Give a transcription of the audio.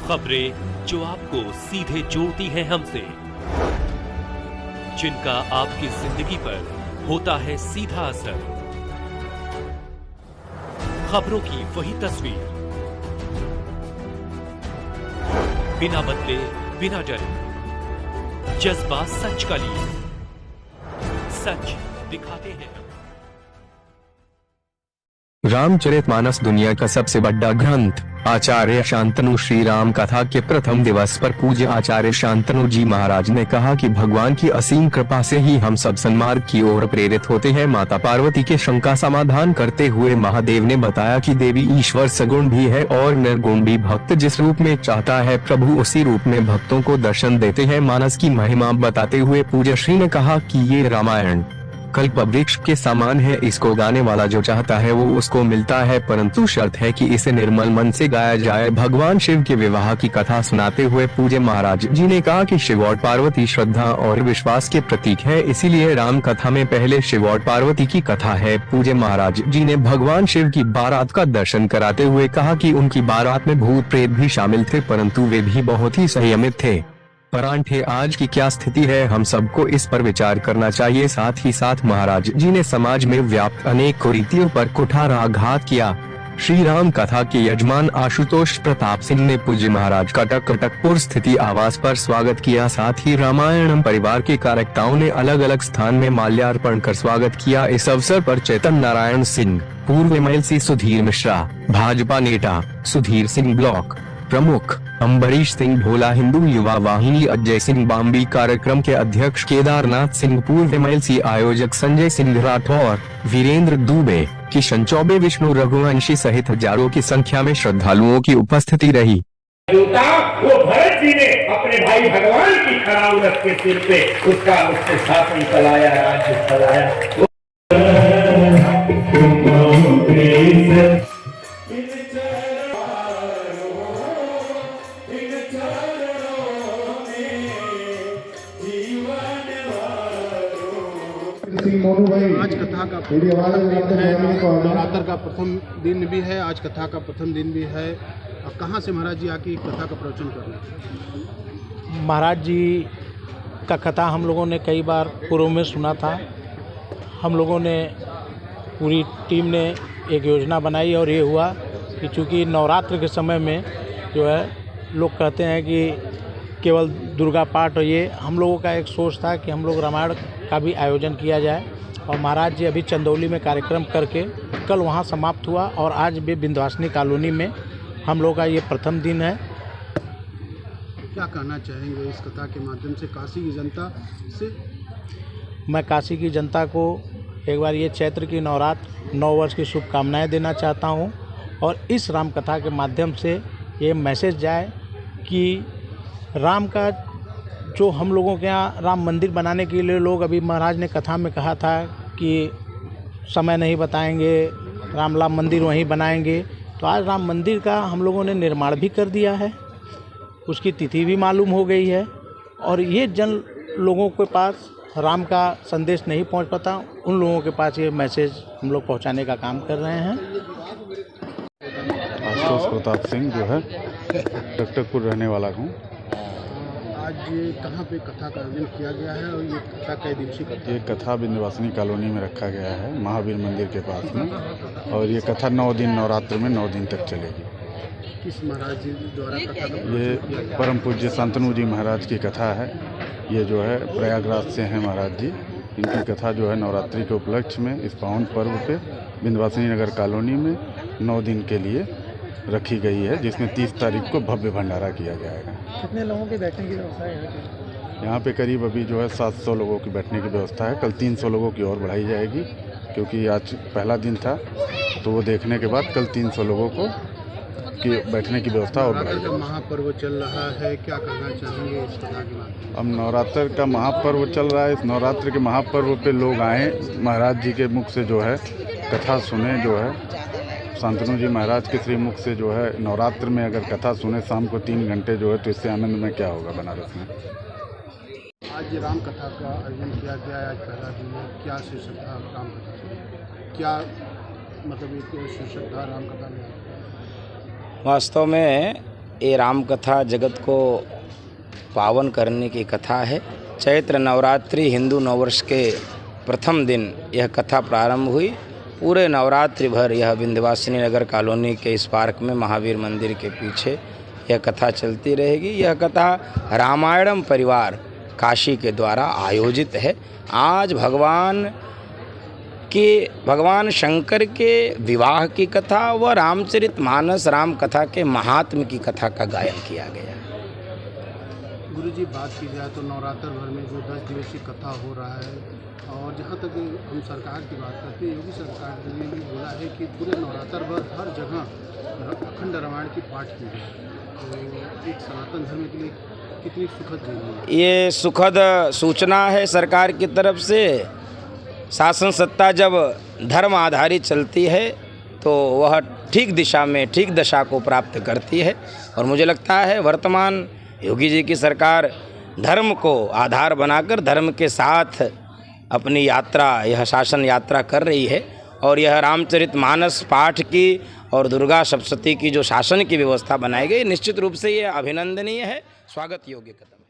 खबरें जो आपको सीधे जोड़ती हैं हमसे, जिनका आपकी जिंदगी पर होता है सीधा असर। खबरों की वही तस्वीर, बिना बदले बिना डरे, जज्बा सच का लिए, सच दिखाते हैं। रामचरितमानस दुनिया का सबसे बड़ा ग्रंथ। आचार्य शांतनु श्री राम कथा के प्रथम दिवस पर पूज्य आचार्य शांतनु जी महाराज ने कहा कि भगवान की असीम कृपा से ही हम सब सन्मार्ग की ओर प्रेरित होते हैं। माता पार्वती के शंका समाधान करते हुए महादेव ने बताया कि देवी ईश्वर सगुण भी है और निर्गुण भी। भक्त जिस रूप में चाहता है प्रभु उसी रूप में भक्तों को दर्शन देते हैं। मानस की महिमा बताते हुए पूज्य श्री ने कहा कि ये रामायण कल्प वृक्ष के समान है, इसको गाने वाला जो चाहता है वो उसको मिलता है, परंतु शर्त है कि इसे निर्मल मन से गाया जाए। भगवान शिव के विवाह की कथा सुनाते हुए पूज्य महाराज जी ने कहा कि शिव और पार्वती श्रद्धा और विश्वास के प्रतीक है, इसीलिए राम कथा में पहले शिव और पार्वती की कथा है। पूज्य महाराज जी ने भगवान शिव की बारात का दर्शन कराते हुए कहा कि उनकी बारात में भूत प्रेत भी शामिल थे, परंतु वे भी बहुत ही संयमित थे। परांठे आज की क्या स्थिति है, हम सबको इस पर विचार करना चाहिए। साथ ही साथ महाराज जी ने समाज में व्याप्त अनेक कुरीतियों पर कुठाराघात किया। श्री राम कथा के यजमान आशुतोष प्रताप सिंह ने पूज्य महाराज का कटकपुर स्थिति आवास पर स्वागत किया। साथ ही रामायणम परिवार के कार्यकर्ताओं ने अलग अलग स्थान में माल्यार्पण कर स्वागत किया। इस अवसर पर चेतन नारायण सिंह, पूर्व MLC सुधीर मिश्रा, भाजपा नेता सुधीर सिंह ब्लॉक प्रमुख अम्बरीश सिंह भोला, हिंदू युवा वाहिनी अजय सिंह बाम्बी, कार्यक्रम के अध्यक्ष केदारनाथ सिंह, पूर्व MLC आयोजक संजय सिंह राठौर, वीरेंद्र दुबे, किशन चौबे, विष्णु रघुवंशी सहित हजारों की संख्या में श्रद्धालुओं की उपस्थिति रही। वो भरत जी ने अपने भाई भगवान की खराउरत के सिर पे उससे शासन चलाया, राज्य चलाया। आज कथा का नवरात्र का प्रथम दिन भी है, आज कथा का प्रथम दिन भी है। कहाँ से महाराज जी आके कथा का प्रवचन कर रहे हैं? महाराज जी का कथा हम लोगों ने कई बार पूर्व में सुना था। हम लोगों ने पूरी टीम ने एक योजना बनाई और ये हुआ कि चूँकि नवरात्र के समय में जो है लोग कहते हैं कि केवल दुर्गा पाठ, और ये हम लोगों का एक सोच था कि हम लोग रामायण का भी आयोजन किया जाए। और महाराज जी अभी चंदौली में कार्यक्रम करके कल वहाँ समाप्त हुआ और आज भी विंध्यवासिनी कॉलोनी में हम लोग का ये प्रथम दिन है। क्या कहना चाहेंगे इस कथा के माध्यम से काशी की जनता से? मैं काशी की जनता को एक बार ये चैत्र की नवरात्र 9 वर्ष की शुभकामनाएं देना चाहता हूँ और इस राम कथा के माध्यम से ये मैसेज जाए कि राम का जो हम लोगों के यहाँ राम मंदिर बनाने के लिए लोग, अभी महाराज ने कथा में कहा था कि समय नहीं बताएंगे, राम मंदिर वहीं बनाएंगे, तो आज राम मंदिर का हम लोगों ने निर्माण भी कर दिया है, उसकी तिथि भी मालूम हो गई है। और ये जन लोगों के पास राम का संदेश नहीं पहुंच पाता, उन लोगों के पास ये मैसेज हम लोग पहुंचाने का काम कर रहे हैं। आशुतोष प्रताप सिंह जो है कटकपुर रहने वाला हूँ। आज कहाँ पे कथा का आयोजन किया गया है और ये कथा कई दिवसीय कथा? ये कथा विंध्यवासिनी कॉलोनी में रखा गया है, महावीर मंदिर के पास में, और ये कथा 9 दिन नवरात्र में 9 दिन तक चलेगी। किस महाराज जी द्वारा कथा का? ये परम पूज्य शांतनु जी महाराज की कथा है। ये जो है प्रयागराज से हैं महाराज जी। इनकी कथा जो है नवरात्रि के उपलक्ष्य में इस पावन पर्व पे विंध्यवासिनी नगर कॉलोनी में 9 दिन के लिए रखी गई है, जिसमें 30 तारीख को भव्य भंडारा किया जाएगा। कितने लोगों के बैठने की व्यवस्था है यहाँ पे? करीब अभी जो है 700 लोगों की बैठने की व्यवस्था है। कल 300 लोगों की और बढ़ाई जाएगी, क्योंकि आज पहला दिन था, तो वो देखने के बाद कल 300 लोगों को की बैठने की व्यवस्था और बढ़ाई जाएगी। महापर्व चल रहा है, क्या कहना चाहेंगे इस कथा के बारे? अब नवरात्र का महापर्व चल रहा है, इस नवरात्र के महापर्व पे लोग आए, महाराज जी के मुख से जो है कथा सुने। जो है शांतनु जी महाराज के श्री मुख से जो है नवरात्र में अगर कथा सुने शाम को 3 घंटे जो है, तो इससे आनंद में क्या होगा बनारस में। आज राम कथा का आयोजन किया गया है, आज पहला दिन है। क्या शीर्षक था राम कथा? क्या मतलब एक शीर्षक था राम कथा में? वास्तव में ये राम कथा जगत को पावन करने की कथा है। चैत्र नवरात्रि हिंदू नववर्ष के प्रथम दिन यह कथा प्रारंभ हुई। पूरे नवरात्रि भर यह विंध्यवासिनी नगर कॉलोनी के इस पार्क में महावीर मंदिर के पीछे यह कथा चलती रहेगी। यह कथा रामायणम परिवार काशी के द्वारा आयोजित है। आज भगवान शंकर के विवाह की कथा व रामचरितमानस राम कथा के महात्म्य की कथा का गायन किया गया। गुरुजी, बात की जाए तो नवरात्र भर में जो 10 दिवसीय कथा हो रहा है, और जहाँ तक हम सरकार की बात करते हैं, योगी सरकार ने भी बोला है कि पूरे नवरात्र भर हर जगह अखंड रामायण की पाठ की जाए। तो एक सनातन धर्म के लिए कितनी सुखद है ये सुखद सूचना है सरकार की तरफ से। शासन सत्ता जब धर्म आधारित चलती है तो वह ठीक दिशा में ठीक दशा को प्राप्त करती है। और मुझे लगता है वर्तमान योगी जी की सरकार धर्म को आधार बनाकर धर्म के साथ अपनी यात्रा, यह शासन यात्रा कर रही है। और यह रामचरितमानस पाठ की और दुर्गा सप्तशती की जो शासन की व्यवस्था बनाई गई, निश्चित रूप से ये अभिनंदनीय है, स्वागत योग्य कदम।